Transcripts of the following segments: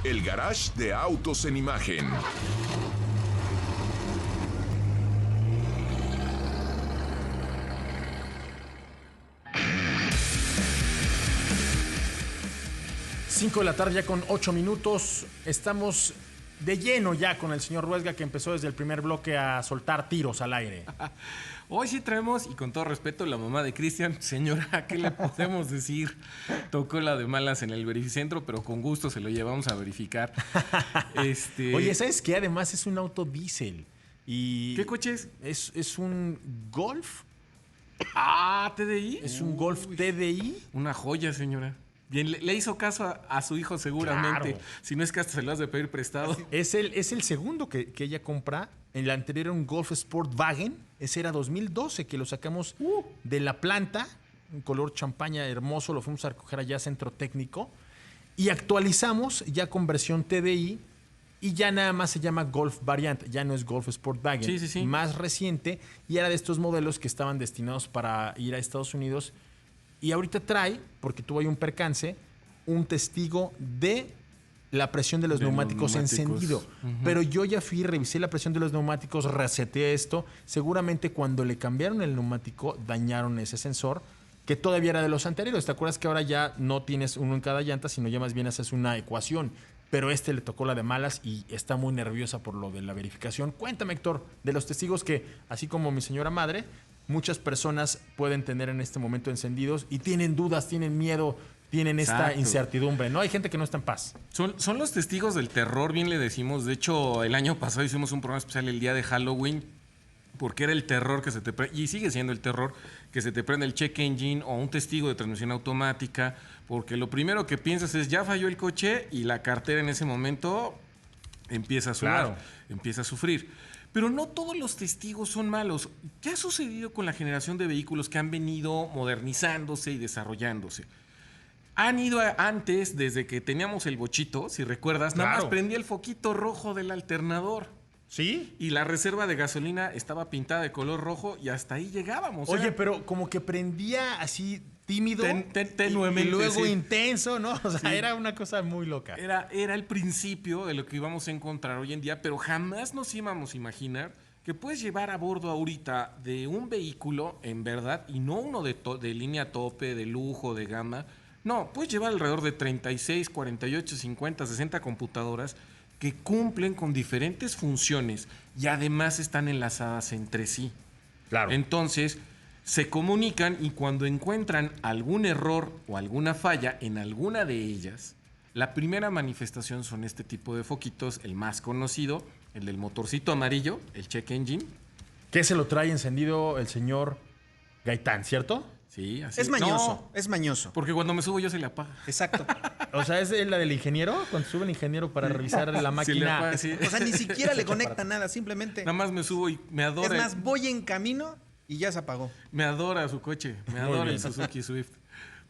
El Garage de Autos en Imagen. Cinco de la tarde ya con 8 minutos. Estamos de lleno ya con el señor Ruesga, que empezó desde el primer bloque a soltar tiros al aire. Hoy sí traemos, y con todo respeto, la mamá de Cristian. Señora, ¿qué le podemos decir? Tocó la de malas en el verificentro, pero con gusto se lo llevamos a verificar. Oye, ¿sabes qué? Además es un auto diésel. Y ¿qué coche es? Es un Golf. Ah, ¿TDI? Es un Golf TDI. Una joya, señora. Bien, le hizo caso a su hijo seguramente. Claro. Si no es que hasta se lo has de pedir prestado. Es el segundo que ella compra. El anterior era un Golf Sportwagen. Ese era 2012, que lo sacamos de la planta. Un color champaña hermoso. Lo fuimos a recoger allá a Centro Técnico. Y actualizamos ya con versión TDI. Y ya nada más se llama Golf Variant. Ya no es Golf Sportwagen. Sí. Más reciente. Y era de estos modelos que estaban destinados para ir a Estados Unidos. Y ahorita trae, porque tuvo ahí un percance, un testigo de la presión de los neumáticos encendido. Pero yo ya fui, revisé la presión de los neumáticos, reseteé esto. Seguramente cuando le cambiaron el neumático, dañaron ese sensor, que todavía era de los anteriores. ¿Te acuerdas que ahora ya no tienes uno en cada llanta, sino ya más bien haces una ecuación? Pero le tocó la de malas y está muy nerviosa por lo de la verificación. Cuéntame, Héctor, de los testigos que, así como mi señora madre, muchas personas pueden tener en este momento encendidos y tienen dudas, tienen miedo, tienen esta incertidumbre, ¿no? Hay gente que no está en paz. Son los testigos del terror, bien le decimos. De hecho, el año pasado hicimos un programa especial el día de Halloween, porque era el terror que se te prende, y sigue siendo el terror, que se te prende el check engine o un testigo de transmisión automática, porque lo primero que piensas es, ya falló el coche, y la cartera en ese momento empieza a sudar, empieza a sufrir. Pero no todos los testigos son malos. ¿Qué ha sucedido con la generación de vehículos que han venido modernizándose y desarrollándose? Han ido antes, desde que teníamos el bochito, si recuerdas, nada más prendía el foquito rojo del alternador. ¿Sí? Y la reserva de gasolina estaba pintada de color rojo y hasta ahí llegábamos. Oye, pero como que prendía así tímido tenuemente, y luego intenso, ¿no? O sea, era una cosa muy loca. Era el principio de lo que íbamos a encontrar hoy en día, pero jamás nos íbamos a imaginar que puedes llevar a bordo ahorita de un vehículo, en verdad, y no uno de línea tope, de lujo, de gama. No, puedes llevar alrededor de 36, 48, 50, 60 computadoras que cumplen con diferentes funciones y además están enlazadas entre sí. Claro. Entonces, se comunican y cuando encuentran algún error o alguna falla en alguna de ellas, la primera manifestación son este tipo de foquitos, el más conocido, el del motorcito amarillo, el check engine. ¿Qué se lo trae encendido el señor Gaitán, cierto? Sí, así es mañoso, es mañoso. Porque cuando me subo yo se le apaga. Exacto. O sea, ¿es la del ingeniero? Cuando sube el ingeniero para revisar la máquina. Apaga, sí. O sea, ni siquiera le conecta nada, simplemente. Nada más me subo y me adora. Es más, voy en camino y ya se apagó. Me adora su coche, me adora el Suzuki Swift.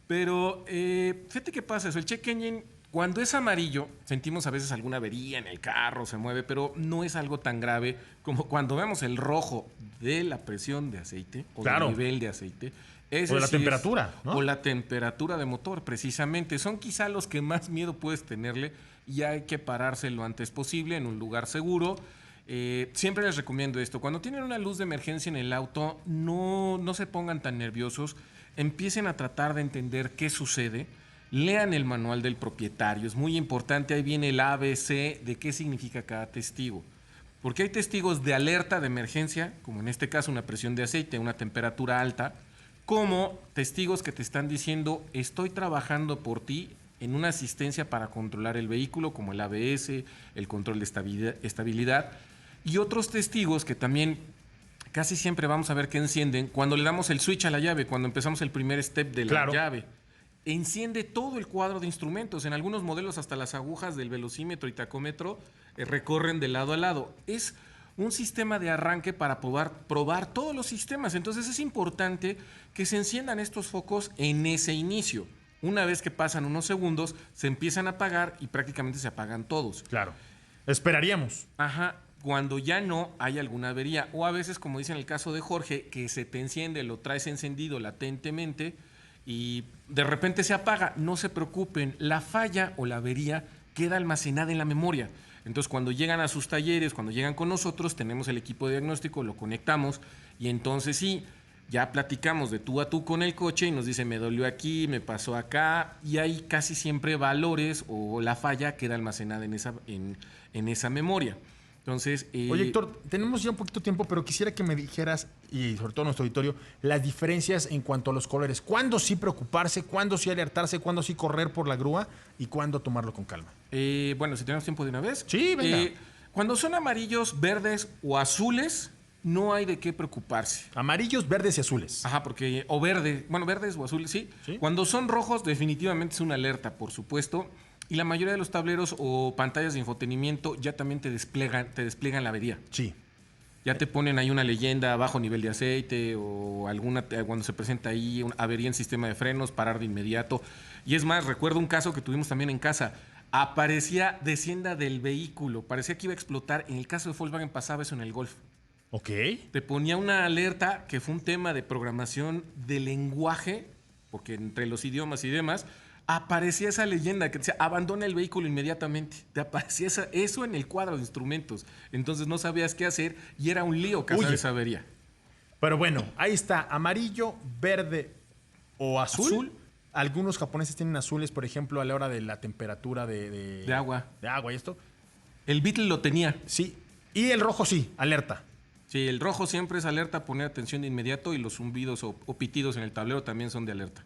Pero fíjate qué pasa eso, el check engine, cuando es amarillo, sentimos a veces alguna avería en el carro, se mueve, pero no es algo tan grave como cuando vemos el rojo de la presión de aceite o del nivel de aceite. O de la temperatura, ¿no? O la temperatura de motor, precisamente. Son quizá los que más miedo puedes tenerle y hay que pararse lo antes posible en un lugar seguro. Siempre les recomiendo esto. Cuando tienen una luz de emergencia en el auto, no se pongan tan nerviosos. Empiecen a tratar de entender qué sucede. Lean el manual del propietario. Es muy importante. Ahí viene el ABC de qué significa cada testigo. Porque hay testigos de alerta de emergencia, como en este caso una presión de aceite, una temperatura alta, como testigos que te están diciendo, estoy trabajando por ti en una asistencia para controlar el vehículo, como el ABS, el control de estabilidad, y otros testigos que también casi siempre vamos a ver que encienden cuando le damos el switch a la llave, cuando empezamos el primer step de la llave. Enciende todo el cuadro de instrumentos. En algunos modelos hasta las agujas del velocímetro y tacómetro recorren de lado a lado. Es un sistema de arranque para probar todos los sistemas. Entonces es importante que se enciendan estos focos en ese inicio. Una vez que pasan unos segundos, se empiezan a apagar y prácticamente se apagan todos. Claro. Esperaríamos. Ajá. Cuando ya no hay alguna avería. O a veces, como dice en el caso de Jorge, que se te enciende, lo traes encendido latentemente y de repente se apaga. No se preocupen. La falla o la avería queda almacenada en la memoria. Entonces, cuando llegan a sus talleres, cuando llegan con nosotros, tenemos el equipo de diagnóstico, lo conectamos y entonces sí, ya platicamos de tú a tú con el coche y nos dice, me dolió aquí, me pasó acá, y hay casi siempre valores o la falla queda almacenada en esa memoria. Entonces, Oye, Héctor, tenemos ya un poquito de tiempo, pero quisiera que me dijeras, y sobre todo nuestro auditorio, las diferencias en cuanto a los colores. ¿Cuándo sí preocuparse? ¿Cuándo sí alertarse? ¿Cuándo sí correr por la grúa? ¿Y cuándo tomarlo con calma? bueno, si tenemos tiempo de una vez. Sí, venga. Cuando son amarillos, verdes o azules, no hay de qué preocuparse. Amarillos, verdes y azules. Ajá, porque, o verde, bueno, verdes o azules, sí. Sí. Cuando son rojos, definitivamente es una alerta, por supuesto. Y la mayoría de los tableros o pantallas de infotenimiento ya también te despliegan la avería. Sí. Ya te ponen ahí una leyenda, bajo nivel de aceite o alguna, cuando se presenta ahí una avería en sistema de frenos, parar de inmediato. Y es más, recuerdo un caso que tuvimos también en casa. Aparecía descienda del vehículo, parecía que iba a explotar. En el caso de Volkswagen pasaba eso en el Golf. Ok. Te ponía una alerta que fue un tema de programación de lenguaje, porque entre los idiomas y demás, aparecía esa leyenda que decía, abandona el vehículo inmediatamente. Te aparecía eso en el cuadro de instrumentos. Entonces no sabías qué hacer y era un lío cazar Oye. esa avería. Pero bueno, ahí está. Amarillo, verde o azul. Azul. Algunos japoneses tienen azules, por ejemplo, a la hora de la temperatura De agua. De agua y esto. El Beetle lo tenía. Sí. Y el rojo sí, alerta. Sí, el rojo siempre es alerta, poner atención de inmediato y los zumbidos o pitidos en el tablero también son de alerta.